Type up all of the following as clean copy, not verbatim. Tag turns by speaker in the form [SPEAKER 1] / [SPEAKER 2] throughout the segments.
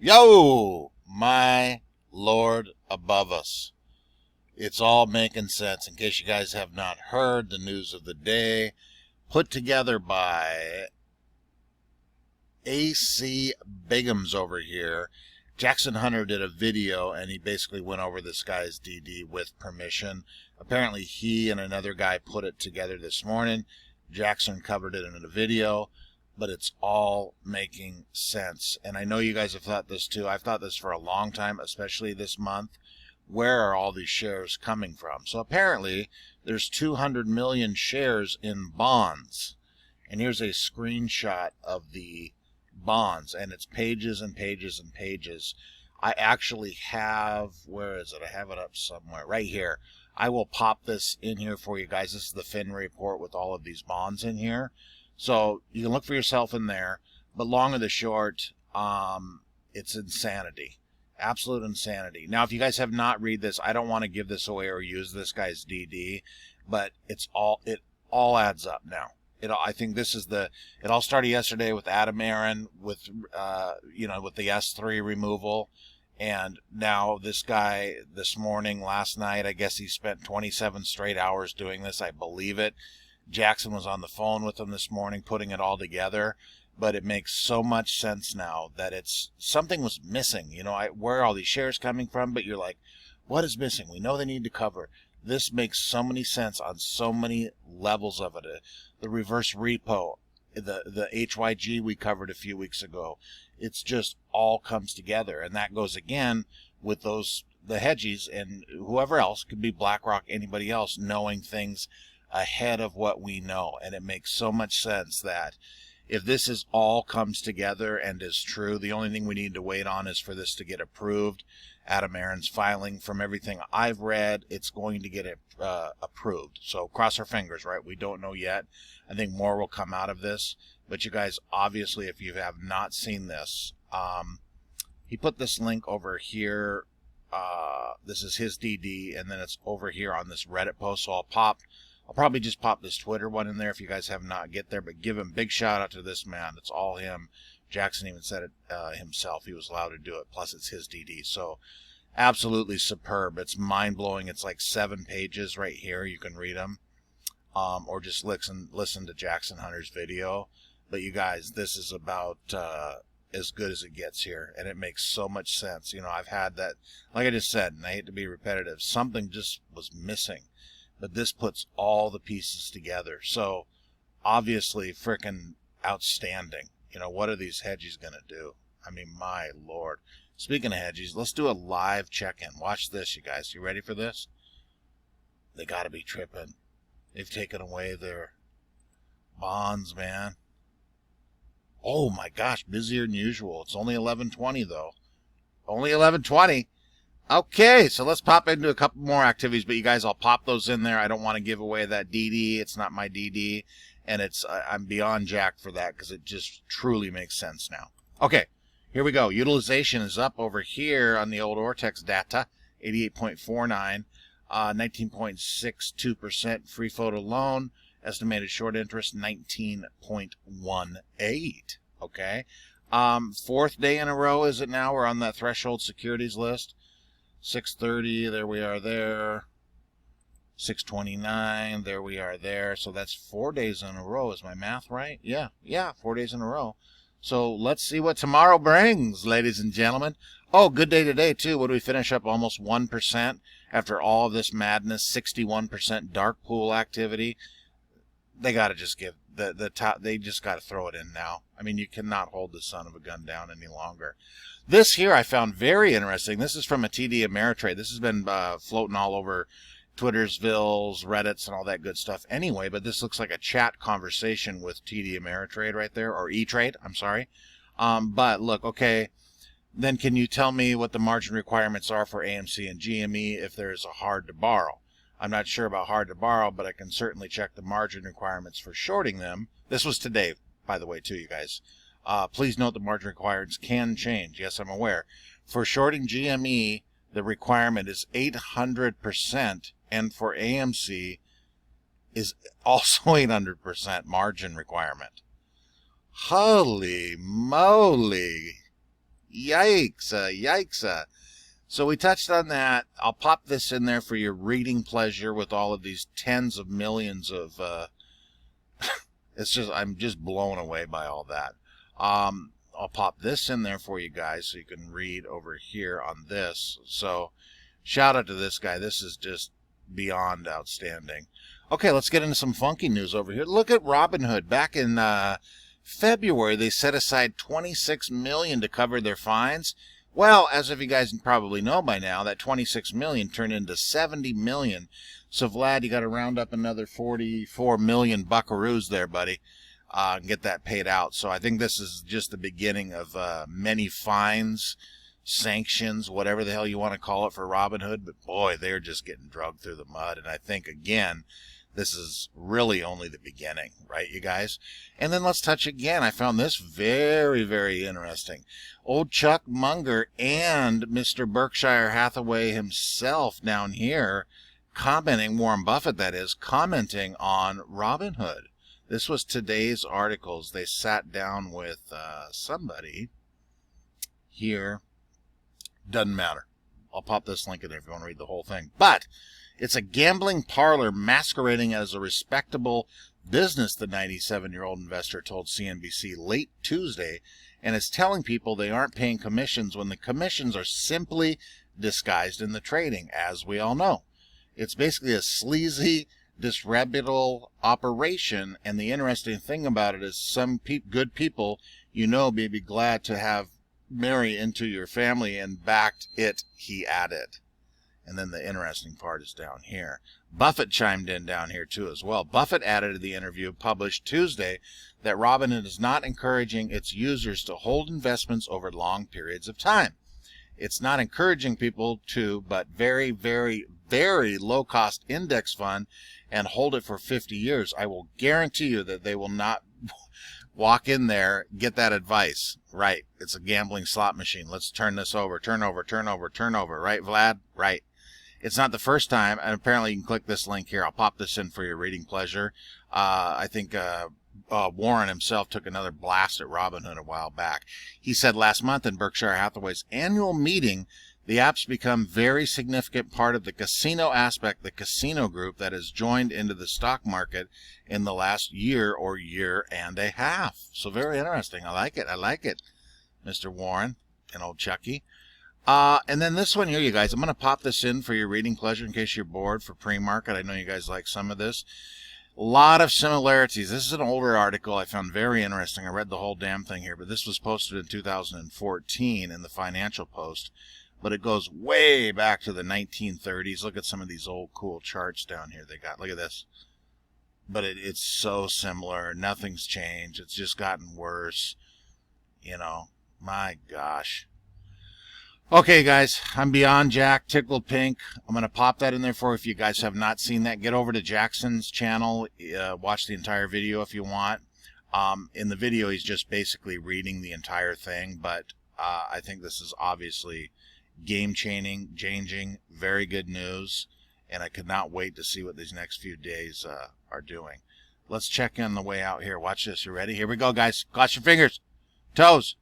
[SPEAKER 1] Yo, my Lord above us. It's all making sense. In case you guys have not heard the news of the day, put together by AC Bigums over here. Jackson Hunter did a video and he basically went over this guy's DD with permission. Apparently he and another guy put it together this morning. Jackson covered it in a video, but it's all making sense. And I know you guys have thought this too. I've thought this for a long time, especially this month. Where are all these shares coming from? So apparently there's 200 million shares in bonds. And here's a screenshot of the bonds, and it's pages and pages and pages. I actually have, where is it? I have it up somewhere right here. I will pop this in here for you guys. This is the Finra report with all of these bonds in here. So you can look for yourself in there. But long or the short, it's insanity. Absolute insanity. Now, if you guys have not read this, I don't want to give this away or use this guy's DD, but it all adds up now. I think this is it all started yesterday with Adam Aaron with with the S3 removal. And now this guy this morning, last night, I guess he spent 27 straight hours doing this. I believe it. Jackson was on the phone with him this morning, putting it all together. But it makes so much sense now that something was missing. Where are all these shares coming from? But you're like, what is missing? We know they need to cover. This makes so many sense on so many levels of it. The reverse repo, the HYG we covered a few weeks ago. It's just all comes together. And that goes again with the hedgies and whoever else, could be BlackRock, anybody else, knowing things ahead of what we know. And it makes so much sense that if this all comes together and is true, the only thing we need to wait on is for this to get approved. Adam Aaron's filing, from everything I've read, it's going to get approved. So cross our fingers, right? We don't know yet. I think more will come out of this. But you guys, obviously, if you have not seen this, he put this link over here. This is his DD, and then it's over here on this Reddit post. So I'll probably just pop this Twitter one in there if you guys have not get there. But give him big shout out to this man. It's all him. Jackson even said it himself. He was allowed to do it. Plus, it's his DD. So, absolutely superb. It's mind-blowing. It's like 7 pages right here. You can read them. Or just listen to Jackson Hunter's video. But you guys, this is about as good as it gets here. And it makes so much sense. I've had that, like I just said, and I hate to be repetitive, something just was missing. But this puts all the pieces together. So, obviously, frickin' outstanding. What are these hedgies going to do? I mean, my Lord. Speaking of hedgies, let's do a live check-in. Watch this, you guys. You ready for this? They got to be tripping. They've taken away their bonds, man. Oh, my gosh. Busier than usual. It's only 11:20, though. Only 11:20. Okay, so let's pop into a couple more activities. But you guys, I'll pop those in there. I don't want to give away that DD. It's not my DD. And I'm beyond jacked for that because it just truly makes sense now. Okay, here we go. Utilization is up over here on the old Ortex data, 88.49, 19.62% free float alone, estimated short interest 19.18. Okay, 4th day in a row is it now? We're on that threshold securities list. 6:30, there we are there. 6:29, there we are there. So that's 4 days in a row. Is my math right? Yeah, 4 days in a row. So let's see what tomorrow brings, ladies and gentlemen. Oh, good day today, too. What do we finish up? Almost 1% after all of this madness. 61% dark pool activity. They got to just give the top. They just got to throw it in now. I mean, you cannot hold the son of a gun down any longer. This here I found very interesting. This is from a TD Ameritrade. This has been floating all over Twittersvilles, Reddits, and all that good stuff anyway, but this looks like a chat conversation with TD Ameritrade right there, or E-Trade, I'm sorry. But look, okay, then can you tell me what the margin requirements are for AMC and GME if there's a hard to borrow? I'm not sure about hard to borrow, but I can certainly check the margin requirements for shorting them. This was today, by the way, too, you guys. Please note the margin requirements can change. Yes, I'm aware. For shorting GME, the requirement is 800%, and for AMC is also 800% margin requirement. Holy moly. Yikes, yikes. So we touched on that. I'll pop this in there for your reading pleasure with all of these tens of millions of, I'm just blown away by all that. I'll pop this in there for you guys so you can read over here on this. So shout out to this guy. This is just beyond outstanding. Okay, let's get into some funky news over here. Look at Robinhood. Back in February, they set aside $26 million to cover their fines. Well, as if you guys probably know by now, that $26 million turned into $70 million. So Vlad, you got to round up another 44 million buckaroos there, buddy, and get that paid out. So I think this is just the beginning of many fines, sanctions, whatever the hell you want to call it for Robinhood. But boy, they're just getting dragged through the mud. And I think, again, this is really only the beginning, right, you guys? And then let's touch again. I found this very, very interesting. Old Chuck Munger and Mr. Berkshire Hathaway himself down here commenting, Warren Buffett that is, commenting on Robinhood. This was today's articles. They sat down with somebody here. Doesn't matter. I'll pop this link in there if you want to read the whole thing. But it's a gambling parlor masquerading as a respectable business, the 97-year-old investor told CNBC late Tuesday, and is telling people they aren't paying commissions when the commissions are simply disguised in the trading, as we all know. It's basically a sleazy, disreputable operation, and the interesting thing about it is some good people, you know, may be glad to have marry into your family and backed it, he added. And then the interesting part is down here. Buffett chimed in down here too as well. Buffett added to the interview published Tuesday that Robinhood is not encouraging its users to hold investments over long periods of time. It's not encouraging people to, but very, very, very low-cost index fund and hold it for 50 years. I will guarantee you that they will not walk in there, get that advice. Right, it's a gambling slot machine. Let's turn this over, turn over. Right, Vlad? Right. It's not the first time, and apparently you can click this link here. I'll pop this in for your reading pleasure. I think Warren himself took another blast at Robinhood a while back. He said last month in Berkshire Hathaway's annual meeting, the app's become very significant part of the casino aspect, the casino group that has joined into the stock market in the last year or year and a half. So very interesting. I like it, Mr. Warren and old Chucky. And then this one here, you guys, I'm going to pop this in for your reading pleasure in case you're bored for pre-market. I know you guys like some of this. A lot of similarities. This is an older article I found very interesting. I read the whole damn thing here, but this was posted in 2014 in the Financial Post. But it goes way back to the 1930s. Look at some of these old cool charts down here they got. Look at this. But it's so similar. Nothing's changed. It's just gotten worse. You know, my gosh. Okay, guys, I'm beyond Jack, tickled pink. I'm going to pop that in there for you if you guys have not seen that. Get over to Jackson's channel. Watch the entire video if you want. In the video, he's just basically reading the entire thing. But I think this is obviously game-changing, very good news. And I could not wait to see what these next few days are doing. Let's check in the way out here. Watch this. You ready? Here we go, guys. Cross your fingers. Toes.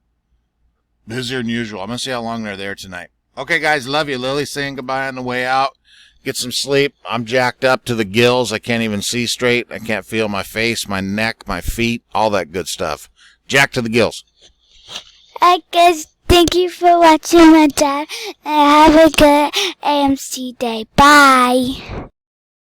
[SPEAKER 1] Busier than usual. I'm going to see how long they're there tonight. Okay, guys, love you. Lily's saying goodbye on the way out. Get some sleep. I'm jacked up to the gills. I can't even see straight. I can't feel my face, my neck, my feet, all that good stuff. Jack to the gills.
[SPEAKER 2] Hi, guys. Thank you for watching my dad, and have a good AMC day. Bye.